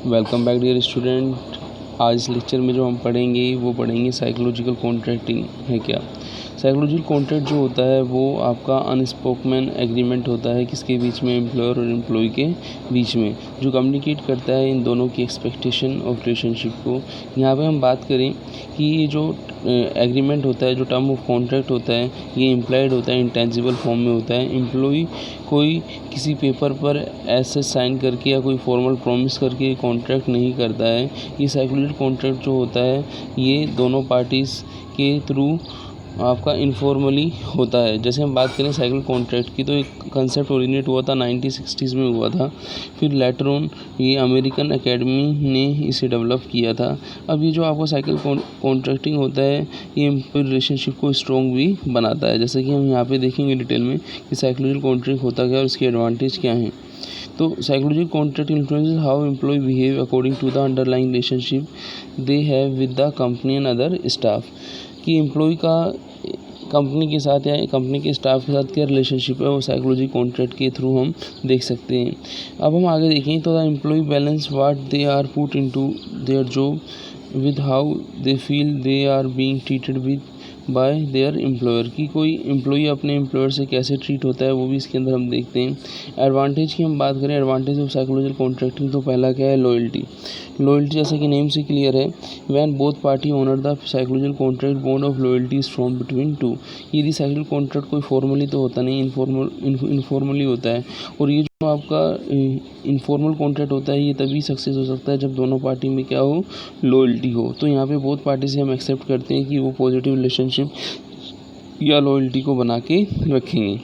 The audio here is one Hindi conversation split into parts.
Welcome back dear student. आज इस लेक्चर में जो हम पढ़ेंगे वो पढ़ेंगे साइकोलॉजिकल कॉन्ट्रैक्टिंग है क्या। साइकोलॉजिकल कॉन्ट्रैक्ट जो होता है वो आपका अनस्पोकन एग्रीमेंट होता है किसके बीच में, एम्प्लॉयर और एम्प्लॉय के बीच में, जो कम्युनिकेट करता है इन दोनों की एक्सपेक्टेशन ऑफ रिलेशनशिप को। यहाँ पे हम बात करें कि ये जो एग्रीमेंट होता है, जो टर्म ऑफ कॉन्ट्रैक्ट होता है, ये इम्प्लाइड होता है, इंटेंजिबल फॉर्म में होता है। एम्प्लॉय कोई किसी पेपर पर ऐसे साइन करके या कोई फॉर्मल प्रॉमिस करके कॉन्ट्रैक्ट नहीं करता है। ये साइकोलॉजिकल कॉन्ट्रैक्ट जो होता है ये दोनों पार्टीज़ के थ्रू आपका इनफॉर्मली होता है। जैसे हम बात करें साइकिल कॉन्ट्रैक्ट की, तो एक कंसेप्ट ओरिजिनेट हुआ था 1960s में हुआ था। फिर लेटर ऑन ये अमेरिकन एकेडमी ने इसे डेवलप किया था। अब ये जो आपका साइकिल कॉन्ट्रैक्टिंग होता है ये रिलेशनशिप को स्ट्रॉन्ग भी बनाता है। जैसे कि हम यहाँ पे देखेंगे डिटेल में कि साइकोलॉजिकल कॉन्ट्रैक्ट होता क्या है और उसके एडवांटेज क्या हैं। तो psychological contract influences how employ behave according to the underlying relationship they have with the company and other staff. कि एम्प्लॉय का कंपनी के साथ या कंपनी के स्टाफ के साथ क्या रिलेशनशिप है वो साइकोलॉजी कॉन्ट्रैक्ट के थ्रू हम देख सकते हैं। अब हम आगे देखें तो the employ balance what they are put into their job with how they feel they are being treated with by their employer. की कोई एम्प्लॉई अपने एम्प्लॉयर से कैसे ट्रीट होता है वो भी इसके अंदर हम देखते हैं। एडवांटेज की हम बात करें, एडवांटेज ऑफ साइकोलॉजिकल कॉन्ट्रैक्टिंग, तो पहला क्या है, लॉयल्टी। लॉयल्टी जैसा कि नेम से क्लियर है, when both party honour the psychological contract bond of loyalty is form between two. यदि साइकोलॉजिकल कॉन्ट्रैक्ट कोई फॉर्मली तो होता नहीं, इनफॉर्मली होता है। और ये जो आपका इनफॉर्मल कॉन्ट्रैक्ट होता है ये तभी सक्सेस हो सकता है जब दोनों पार्टी में क्या हो, लॉयल्टी हो। तो यहाँ पे बोथ पार्टी से हम एक्सेप्ट करते हैं कि वो पॉजिटिव रिलेशनशिप या लॉयल्टी को बना के रखेंगे।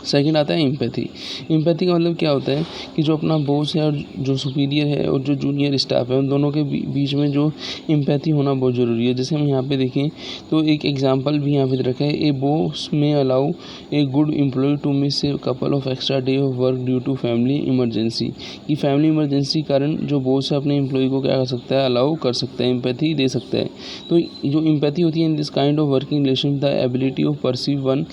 सेकंड आता है एम्पैथी। एम्पैथी का मतलब क्या होता है कि जो अपना बॉस है और जो सुपीरियर है और जो जूनियर स्टाफ है उन दोनों के बीच में जो एम्पैथी होना बहुत ज़रूरी है। जैसे हम यहाँ पे देखें तो एक एग्जांपल भी यहाँ पे रखा है, a boss may allow a good employ to miss a couple of extra day of work due to family emergency. कि फैमिली इमरजेंसी के कारण जो बॉस है अपने एम्प्लॉय को क्या कर सकता है, अलाउ कर सकता है, एम्पैथी दे सकता है। तो जो एम्पैथी होती है in this kind of working relation the ability of perceive one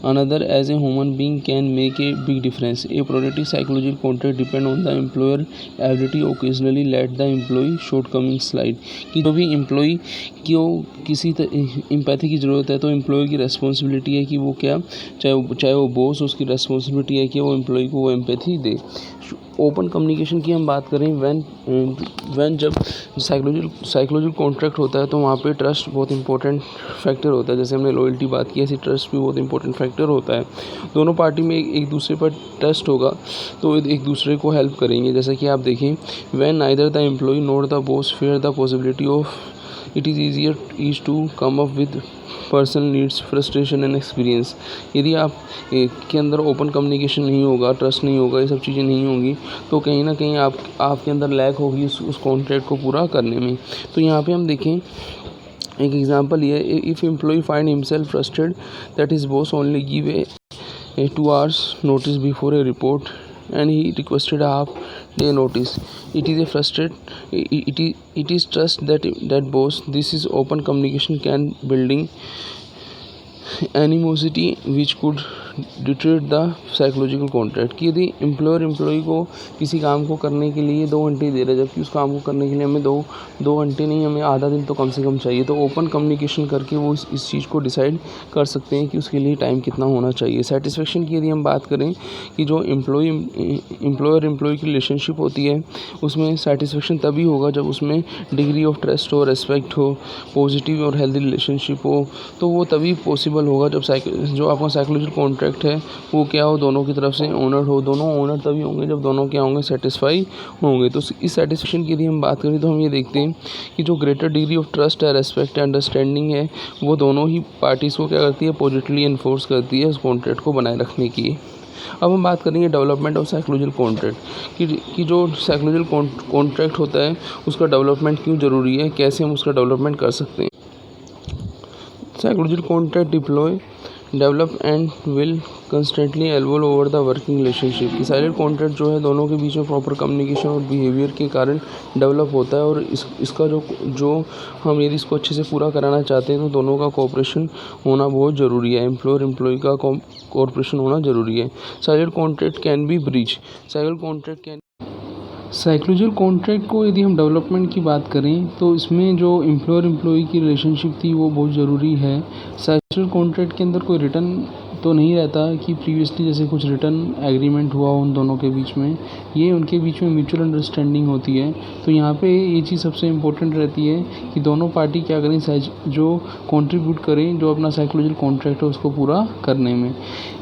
another as a human being can make a big difference. A productive psychological contract depend on the employer ability occasionally let the employee shortcomings slide. कि जो भी एम्प्लॉय को किसी एम्पैथी की ज़रूरत है तो एम्प्लॉय की रिस्पॉन्सिबिलिटी है कि वो क्या, चाहे वो बॉस, उसकी रिस्पॉन्सिबिलिटी है कि वो एम्प्लॉय को वो एम्पैथी दे। ओपन कम्युनिकेशन की हम बात करें, वैन जब साइकोलॉजिकल कॉन्ट्रैक्ट होता है तो वहाँ पे ट्रस्ट बहुत इंपॉर्टेंट फैक्टर होता है। जैसे हमने लॉयल्टी बात की, ऐसी ट्रस्ट भी बहुत इंपॉर्टेंट फैक्टर होता है। दोनों पार्टी में एक दूसरे पर ट्रस्ट होगा तो एक दूसरे को हेल्प करेंगे। जैसे कि आप देखें, when neither the employee nor the boss fair the possibility of it is ease to come up with personal needs, frustration and experience. यदि आप के अंदर ओपन कम्युनिकेशन नहीं होगा, ट्रस्ट नहीं होगा, ये सब चीज़ें नहीं होंगी तो कहीं ना कहीं आपके अंदर लैक होगी उस कॉन्ट्रैक्ट को पूरा करने में। तो यहाँ पे हम देखें एक एग्जांपल ये, if employee find himself frustrated that is boss only give a 2 hours notice before a report and he requested a half day notice, it is a it is trust that boss. This is open communication can building animosity which could deteriorate the psychological contract. कि यदि एम्प्लॉयर एम्प्लॉय को किसी काम को करने के लिए 2 घंटे दे रहा है जबकि उस काम को करने के लिए हमें दो घंटे नहीं, हमें आधा दिन तो कम से कम चाहिए, तो ओपन कम्युनिकेशन करके वो इस चीज़ को डिसाइड कर सकते हैं कि उसके लिए टाइम कितना होना चाहिए। सेटिस्फेक्शन की यदि हम बात करें कि जो एम्प्लॉयर एम्प्लॉय की रिलेशनशिप होती है उसमें सेटिस्फेक्शन तभी होगा जब उसमें डिग्री ऑफ ट्रस्ट हो, रेस्पेक्ट हो, पॉजिटिव और हेल्दी रिलेशनशिप हो। तो वो तभी पॉसिबल होगा जब जो आपका साइकोलॉजिकल कॉन्ट्रैक्ट है वो क्या हो, दोनों की तरफ से ऑनर हो। दोनों ऑनर तभी होंगे जब दोनों क्या होंगे, सेटिस्फाई होंगे। तो इस सेटिस्फेक्शन की यदि हम बात करें तो हम ये देखते हैं कि जो ग्रेटर डिग्री ऑफ ट्रस्ट है, रेस्पेक्ट है, अंडरस्टैंडिंग है, वो दोनों ही पार्टीज़ को क्या करती है, पॉजिटिवली इन्फोर्स करती है उस कॉन्ट्रैक्ट को बनाए रखने की। अब हम बात करेंगे डेवलपमेंट ऑफ साइकोलॉजिकल कॉन्ट्रैक्ट कि जो साइकोलॉजिकल कॉन्ट्रैक्ट होता है उसका डेवलपमेंट क्यों ज़रूरी है, कैसे हम उसका डेवलपमेंट कर सकते हैं। Psychological contract deploy develop and will constantly evolve over the working relationship. की साइलेंट कॉन्ट्रैक्ट जो है दोनों के बीच में प्रॉपर कम्युनिकेशन और बिहेवियर के कारण डेवलप होता है। और इसका जो हम यदि इसको अच्छे से पूरा कराना चाहते हैं तो दोनों का कोऑपरेशन होना बहुत ज़रूरी है, एम्प्लॉयर एम्प्लॉय का कोऑपरेशन होना ज़रूरी है। Silent contract can B breach. Silent contract can psychological contract को यदि हम डेवलपमेंट की बात करें तो इसमें जो एम्प्लॉयर एम्प्लॉई की रिलेशनशिप थी वो बहुत ज़रूरी है। साइकोलॉजिकल कॉन्ट्रैक्ट के अंदर कोई रिटर्न तो नहीं रहता कि प्रीवियसली जैसे कुछ रिटर्न एग्रीमेंट हुआ उन दोनों के बीच में, ये उनके बीच में म्यूचुअल अंडरस्टैंडिंग होती है। तो यहाँ पे ये चीज़ सबसे इम्पोर्टेंट रहती है कि दोनों पार्टी क्या करें, जो कंट्रीब्यूट करें जो अपना साइकोलॉजिकल कॉन्ट्रैक्ट है उसको पूरा करने में।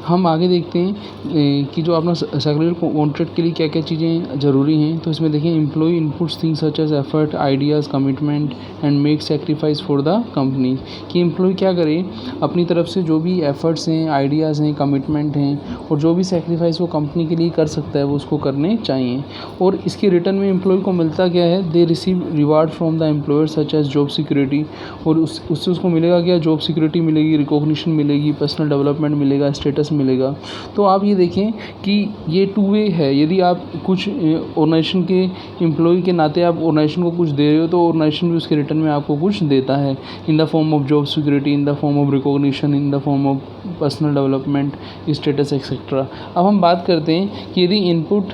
हम आगे देखते हैं कि जो अपना साइकोलॉजिकल कॉन्ट्रैक्ट के लिए क्या क्या चीज़ें ज़रूरी हैं। तो इसमें देखिए employee inputs things such as effort, ideas, commitment and make sacrifice for the company, कि एम्प्लॉय क्या करे अपनी तरफ से जो भी एफर्ट्स हैं, आइडियाज़ हैं, कमिटमेंट हैं और जो भी सेक्रीफाइस वो कंपनी के लिए कर सकता है वो उसको करने चाहिए। और इसके रिटर्न में एम्प्लॉय को मिलता क्या है, they receive reward from the employer such as job security, और उससे उसको मिलेगा क्या, जॉब सिक्योरिटी मिलेगी, रिकॉग्निशन मिलेगी, पर्सनल डेवलपमेंट मिलेगा, स्टेटस मिलेगा। तो आप ये देखें कि ये टू वे है। यदि आप कुछ ऑर्गेनाइजेशन के एम्प्लॉय के नाते आप ऑर्गेनाइजेशन को कुछ दे रहे हो तो ऑर्गेनाइजेशन भी उसके रिटर्न में आपको कुछ देता है, in the form of job security, in the form of recognition, in the form of personal development, status etcetera. अब हम बात करते हैं कि यदि इनपुट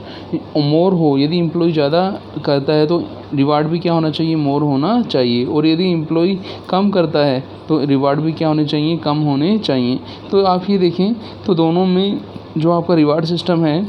मोर हो, यदि एम्प्लॉय ज़्यादा करता है तो रिवार्ड भी क्या होना चाहिए, मोर होना चाहिए। और यदि एम्प्लॉय कम करता है तो रिवार्ड भी क्या होने चाहिए, कम होने चाहिए। तो आप ये देखें तो दोनों में जो आपका रिवार्ड सिस्टम है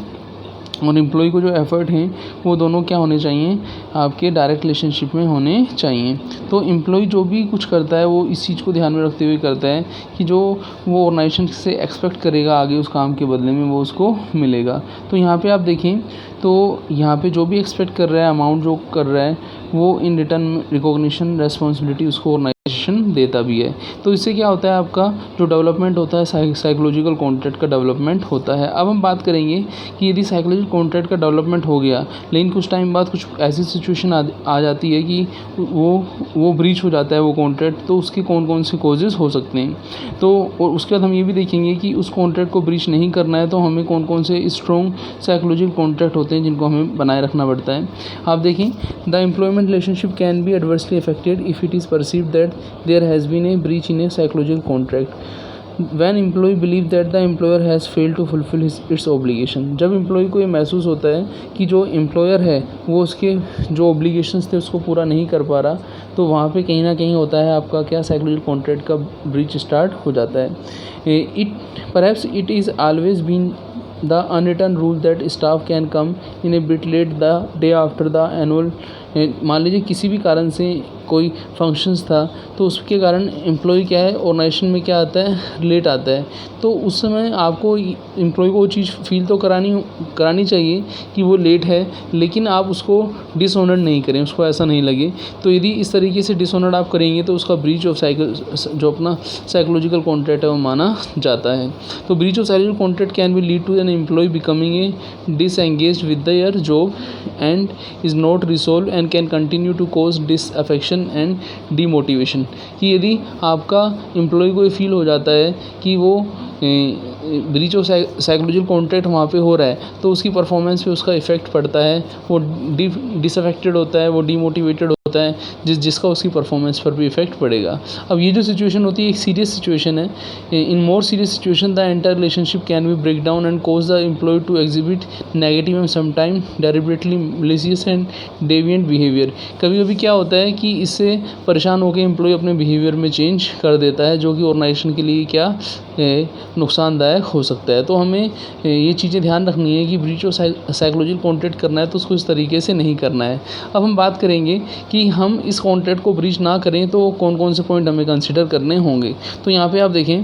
और एम्प्लॉय को जो एफ़र्ट हैं वो दोनों क्या होने चाहिए, आपके डायरेक्ट रिलेशनशिप में होने चाहिए। तो एम्प्लॉय जो भी कुछ करता है वो इस चीज़ को ध्यान में रखते हुए करता है कि जो वो ऑर्गेनाइजेशन से एक्सपेक्ट करेगा आगे उस काम के बदले में वो उसको मिलेगा। तो यहाँ पे आप देखें तो यहाँ पे जो भी एक्सपेक्ट कर रहा है, अमाउंट जो कर रहा है वो इन रिटर्न रिकॉग्निशन, रेस्पॉन्सिबिलिटी उसको ऑर्गेनाइजेशन देता भी है। तो इससे क्या होता है, आपका जो डेवलपमेंट होता है साइकोलॉजिकल कॉन्ट्रैक्ट का डेवलपमेंट होता है। अब हम बात करेंगे कि यदि साइकोलॉजिकल कॉन्ट्रैक्ट का डेवलपमेंट हो गया लेकिन कुछ टाइम बाद कुछ ऐसी सिचुएशन आ जाती है कि वो ब्रीच हो जाता है वो कॉन्ट्रैक्ट, तो उसके कौन कौन से कॉजेज़ हो सकते हैं। तो और उसके बाद हम ये भी देखेंगे कि उस कॉन्ट्रैक्ट को ब्रीच नहीं करना है तो हमें कौन कौन से स्ट्रॉन्ग साइकोलॉजिकल कॉन्ट्रैक्ट होते हैं जिनको हमें बनाए रखना पड़ता है। आप देखें, the employment relationship can be adversely affected if it is perceived that there has been a breach in a psychological contract when employee believe that the employer has failed to fulfill its obligation। जब एम्प्लॉय को ये महसूस होता है कि जो एम्प्लॉयर है वो उसके जो ऑब्लिगेशंस थे उसको पूरा नहीं कर पा रहा, तो वहाँ पे कहीं ना कहीं होता है आपका क्या, साइकोलॉजिकल कॉन्ट्रैक्ट का ब्रीच स्टार्ट हो जाता है। Perhaps it is always been the unwritten rule that staff can come in a bit late the day after the annual। मान लीजिए किसी भी कारण से कोई फंक्शंस था तो उसके कारण एम्प्लॉय क्या है, ऑर्गेनाइजेशन में क्या आता है, लेट आता है। तो उस समय आपको एम्प्लॉय को वो चीज़ फील तो करानी चाहिए कि वो लेट है, लेकिन आप उसको डिसऑनर्ड नहीं करें, उसको ऐसा नहीं लगे। तो यदि इस तरीके से डिसऑनर्ड आप करेंगे तो उसका ब्रीच ऑफ जो अपना साइकोलॉजिकल कॉन्ट्रैक्ट है वो माना जाता है। तो breach of psychological contract can be lead to an employee becoming a disengaged with their job and is not resolve and can continue to cause disaffection and demotivation. कि यदि आपका एम्प्लॉय को ये फील हो जाता है कि वो ब्रीच ऑफ साइकोलॉजिकल कॉन्ट्रैक्ट वहाँ पे हो रहा है तो उसकी परफॉर्मेंस पे उसका इफ़ेक्ट पड़ता है, वो डिसअफेक्टेड होता है, वो डीमोटिवेटेड होता है, जिसका उसकी परफॉर्मेंस पर भी इफेक्ट पड़ेगा। अब ये जो सिचुएशन होती है एक सीरियस सिचुएशन है। In more serious situation the entire relationship can be break down and cause the employ to exhibit negative and sometime deliberately malicious and deviant behaviour. कभी कभी क्या होता है कि इससे परेशान होकर एम्प्लॉय अपने बिहेवियर में चेंज कर देता है जो कि ऑर्गेनाइजेशन के लिए क्या नुकसानदायक हो सकता है। तो हमें ये चीज़ें ध्यान रखनी है कि ब्रीच ऑफ साइकोलॉजिकल कॉन्ट्रैक्ट करना है तो उसको इस तरीके से नहीं करना है। अब हम बात करेंगे कि हम इस कॉन्ट्रैक्ट को ब्रीच ना करें तो कौन कौन से पॉइंट हमें कंसिडर करने होंगे। तो यहाँ पे आप देखें,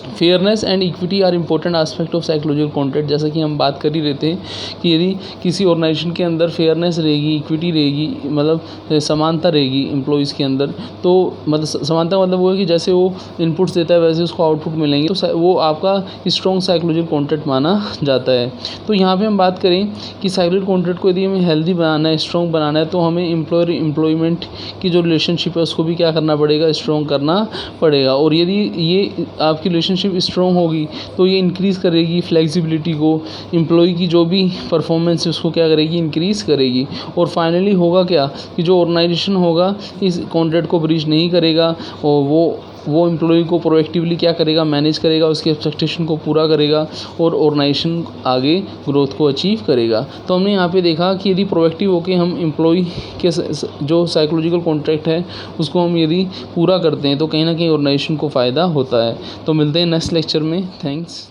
fairness and equity are important aspect of psychological contract. जैसा कि हम बात कर ही रहते हैं कि यदि किसी ऑर्गेनाइजेशन के अंदर फेयरनेस रहेगी, इक्विटी रहेगी, मतलब समानता रहेगी एम्प्लॉयज़ के अंदर, तो मतलब समानता मतलब वो है कि जैसे वो इनपुट्स देता है वैसे उसको आउटपुट मिलेंगे, तो वो आपका स्ट्रॉन्ग साइकोलॉजिकल कॉन्ट्रैक्ट माना जाता है। तो यहाँ पर हम बात करें कि साइकोलॉजिकल कॉन्ट्रैक्ट को यदि हमें हेल्दी बनाना है, स्ट्रॉन्ग बनाना है, तो हमें एम्प्लॉयर एम्प्लॉयमेंट की जो रिलेशनशिप है उसको भी क्या करना पड़ेगा, स्ट्रॉन्ग करना पड़ेगा। और यदि ये आपकी रिलेशनशिप स्ट्रॉन्ग होगी तो ये इंक्रीज़ करेगी फ्लेक्सिबिलिटी को, एम्प्लॉय की जो भी परफॉर्मेंस है उसको क्या करेगी, इंक्रीज़ करेगी। और फाइनली होगा क्या कि जो ऑर्गेनाइजेशन होगा इस कॉन्ट्रैक्ट को ब्रीच नहीं करेगा और वो वो एम्प्लॉय को प्रोएक्टिवली क्या करेगा, मैनेज करेगा, उसके एक्सपेक्टेशन को पूरा करेगा और ऑर्गेनाइजेशन आगे ग्रोथ को अचीव करेगा। तो हमने यहाँ पे देखा कि यदि प्रोएक्टिव होकर हम एम्प्लॉय के जो साइकोलॉजिकल कॉन्ट्रैक्ट है उसको हम यदि पूरा करते हैं तो कहीं ना कहीं ऑर्गेनाइजेशन को फ़ायदा होता है। तो मिलते हैं नेक्स्ट लेक्चर में। थैंक्स।